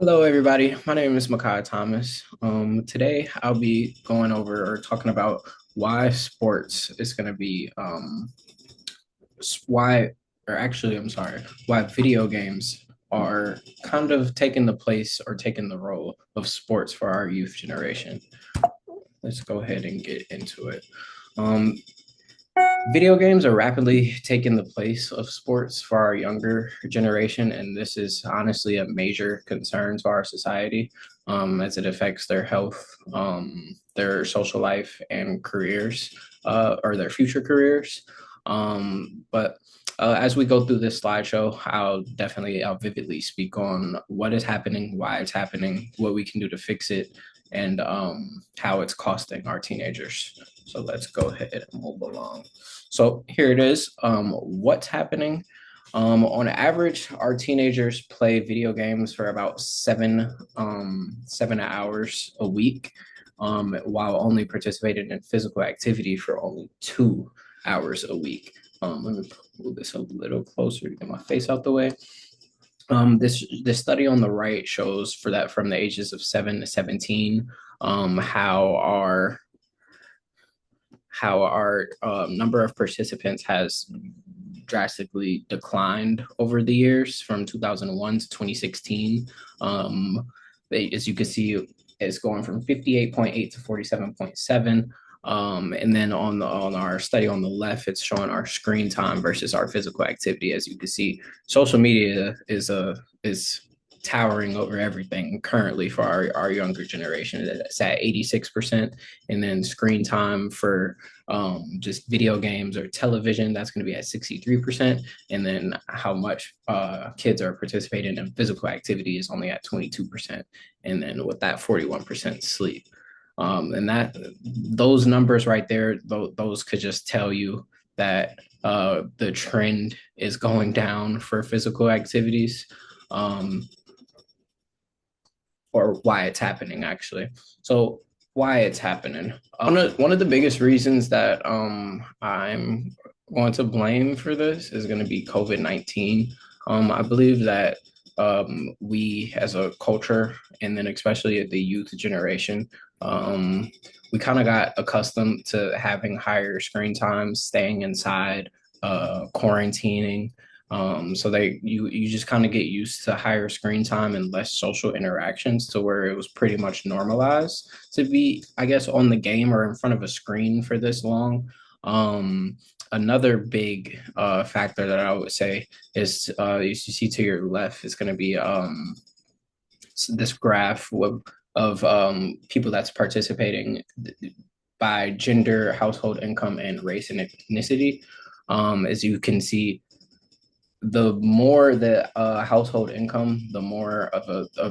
Hello, everybody. My name is Makai Thomas. Today I'll be going over or talking about why sports is going to be why, or actually, I'm sorry, why video games are kind of taking the place or taking the role of sports for our youth generation. Let's go ahead and get into it. Um, Video games are rapidly taking the place of sports for our younger generation, and this is honestly a major concern to our society, as it affects their health, their social life, and careers, or their future careers. But as we go through this slideshow, I'll vividly speak on what is happening, why it's happening, what we can do to fix it, and how it's costing our teenagers. So let's go ahead and move along. So here it is. What's happening? On average, our teenagers play video games for about 7 hours a week, while only participating in physical activity for only 2 hours a week. Let me move this a little closer to get my face out the way. This study on the right shows for that from the ages of 7 to 17, how our number of participants has drastically declined over the years from 2001 to 2016. As you can see, it's going from 58.8 to 47.7. And then on our study on the left, it's showing our screen time versus our physical activity. As you can see, social media is towering over everything currently for our younger generation. It's at 86%. And then screen time for just video games or television, that's going to be at 63%. And then how much kids are participating in physical activity is only at 22%. And then with that, 41% sleep. And that those numbers right there, those could just tell you that the trend is going down for physical activities. Um, or why it's happening actually. So why it's happening. One of the biggest reasons that I'm going to blame for this is going to be COVID-19. I believe that we as a culture, and then especially the youth generation, we kind of got accustomed to having higher screen times, staying inside, quarantining. So you just kind of get used to higher screen time and less social interactions to where it was pretty much normalized to be, I guess, on the game or in front of a screen for this long. Another big factor that I would say is you see to your left is going to be this graph of people that's participating by gender, household income, and race and ethnicity. As you can see, the more the household income, the more of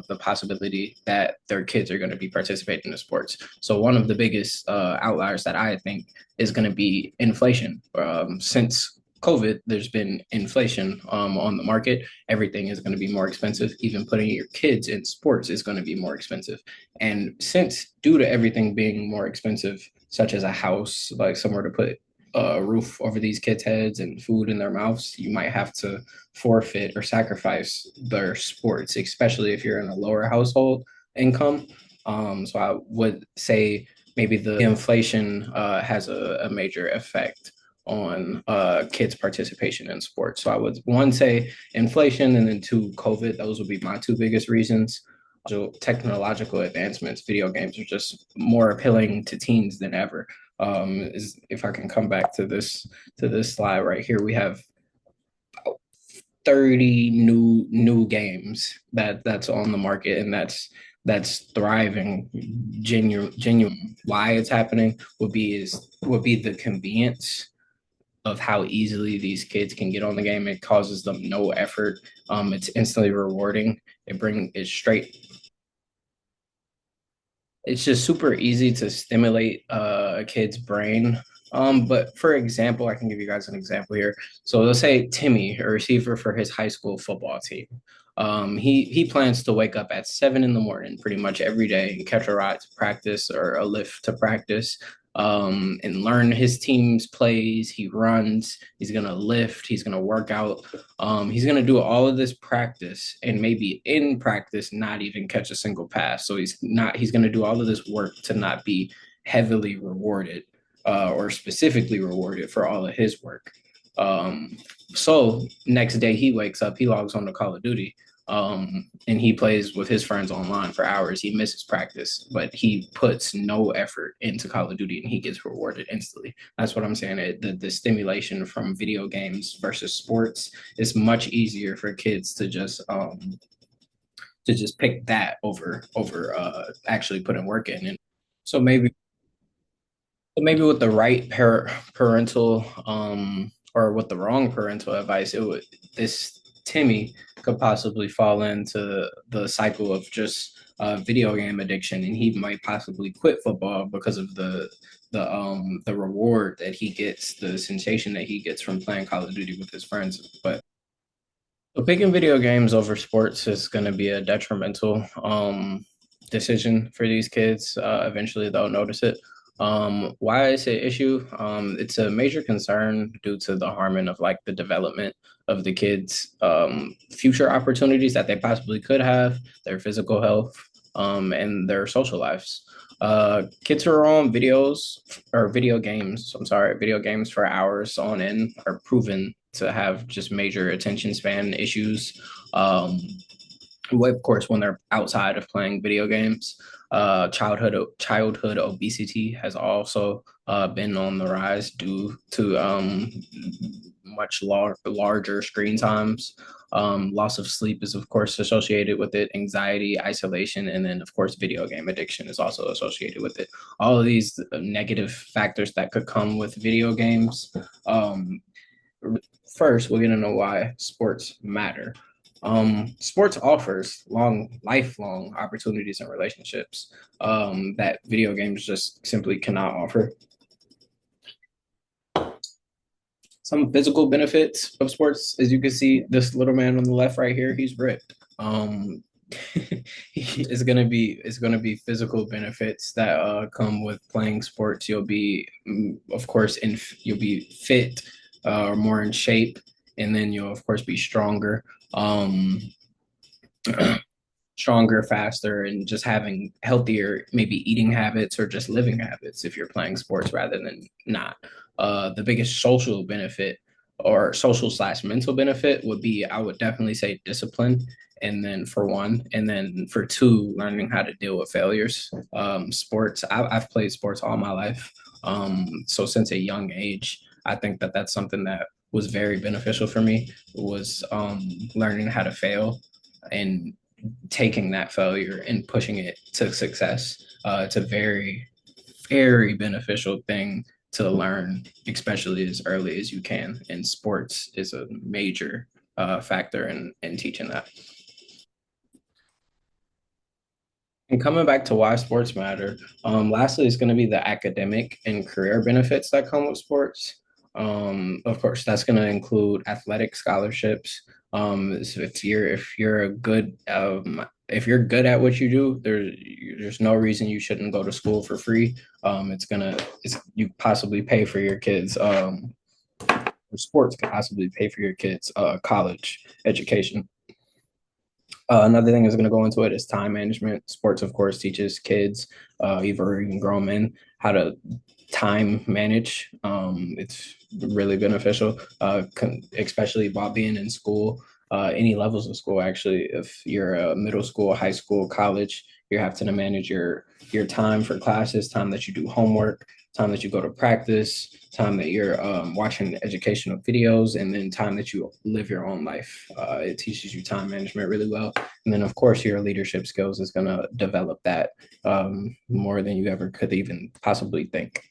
the possibility that their kids are going to be participating in sports. So one of the biggest outliers that I think is going to be inflation. Since COVID, there's been inflation on the market. Everything is going to be more expensive. Even putting your kids in sports is going to be more expensive. And since due to everything being more expensive, such as a house, like somewhere to put a roof over these kids' heads and food in their mouths, you might have to forfeit or sacrifice their sports, especially if you're in a lower household income. So I would say maybe the inflation has a major effect on kids' participation in sports. So I would one say inflation, and then two COVID. Those would be my two biggest reasons. So technological advancements, video games are just more appealing to teens than ever. Is if I can come back to this slide right here, we have 30 new games that's on the market, and that's thriving. Genuine why it's happening would be the convenience of how easily these kids can get on the game. It causes them no effort. It's instantly rewarding. It straight. It's just super easy to stimulate a kid's brain. But for example, I can give you guys an example here. So let's say Timmy, a receiver for his high school football team. He plans to wake up at 7 in the morning pretty much every day and catch a ride to practice or a lift to practice. and learn his team's plays. He runs, he's going to lift, he's going to work out. He's going to do all of this practice and maybe in practice not even catch a single pass. So he's going to do all of this work to not be heavily rewarded or specifically rewarded for all of his work. So next day he wakes up, he logs on to Call of Duty, and he plays with his friends online for hours. He misses practice, but he puts no effort into Call of Duty and he gets rewarded instantly. That's what I'm saying. The stimulation from video games versus sports is much easier for kids to just pick that over actually putting work in. And so maybe with the right parental or with the wrong parental advice, it would this Timmy could possibly fall into the cycle of just video game addiction, and he might possibly quit football because of the reward that he gets, the sensation that he gets from playing Call of Duty with his friends. But so picking video games over sports is going to be a detrimental decision for these kids. Eventually, they'll notice it. Why is it an issue? It's a major concern due to the harming of like the development of the kids' future opportunities that they possibly could have, their physical health, and their social lives. Kids who are on video games, I'm sorry, video games for hours on end are proven to have just major attention span issues. Um, well, of course, when they're outside of playing video games, childhood obesity has also been on the rise due to much larger screen times. Loss of sleep is, of course, associated with it. Anxiety, isolation, and then, of course, video game addiction is also associated with it. All of these negative factors that could come with video games. First, we're going to know why sports matter. Sports offers lifelong opportunities and relationships that video games just simply cannot offer. Some physical benefits of sports, as you can see, this little man on the left right here, he's ripped. It's gonna be physical benefits that come with playing sports. You'll be, of course, you'll be fit or more in shape, and then you'll of course be stronger. Um, Stronger, faster, and just having healthier, maybe eating habits or just living habits if you're playing sports rather than not. The biggest social benefit or social slash mental benefit would be, I would definitely say discipline. And then for one, and then for two, learning how to deal with failures. I've played sports all my life. So since a young age, I think that that's something that was very beneficial for me was learning how to fail and taking that failure and pushing it to success. It's a very, very beneficial thing to learn, especially as early as you can. And sports is a major factor in teaching that. And coming back to why sports matter, lastly, it's going to be the academic and career benefits that come with sports. Of course, that's going to include athletic scholarships. So if you're a good if you're good at what you do, there's no reason you shouldn't go to school for free. It's you possibly pay for your kids. Sports can possibly pay for your kids' college education. Another thing that's going to go into it is time management. Sports, of course, teaches kids, even grown men, how to time manage. It's really beneficial, especially while being in school, any levels of school. Actually, if you're a middle school, high school, college, you're having to manage your time for classes, time that you do homework, time that you go to practice, time that you're watching educational videos, and then time that you live your own life. It teaches you time management really well. And then, of course, your leadership skills is going to develop that more than you ever could even possibly think.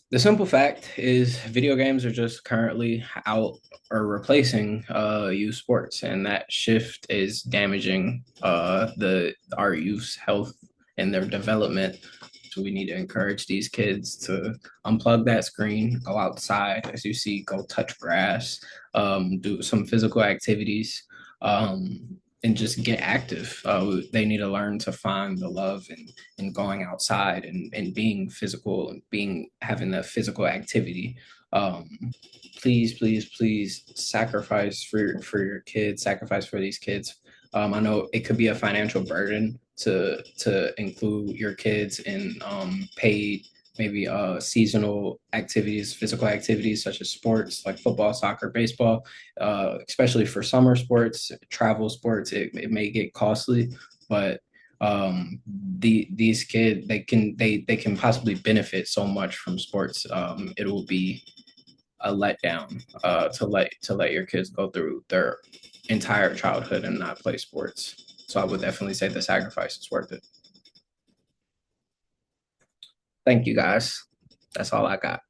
The simple fact is video games are just currently out or replacing youth sports, and that shift is damaging the our youth's health and their development. So we need to encourage these kids to unplug that screen, go outside, as you see, go touch grass, do some physical activities. Um, and just get active. They need to learn to find the love in going outside and being physical and being having the physical activity. Um, please sacrifice for your kids, sacrifice for these kids. I know it could be a financial burden to include your kids in paid maybe seasonal activities, physical activities such as sports like football, soccer, baseball, especially for summer sports, travel sports. It may get costly, but these kids they can possibly benefit so much from sports. It will be a letdown to let your kids go through their entire childhood and not play sports. So I would definitely say the sacrifice is worth it. Thank you guys. That's all I got.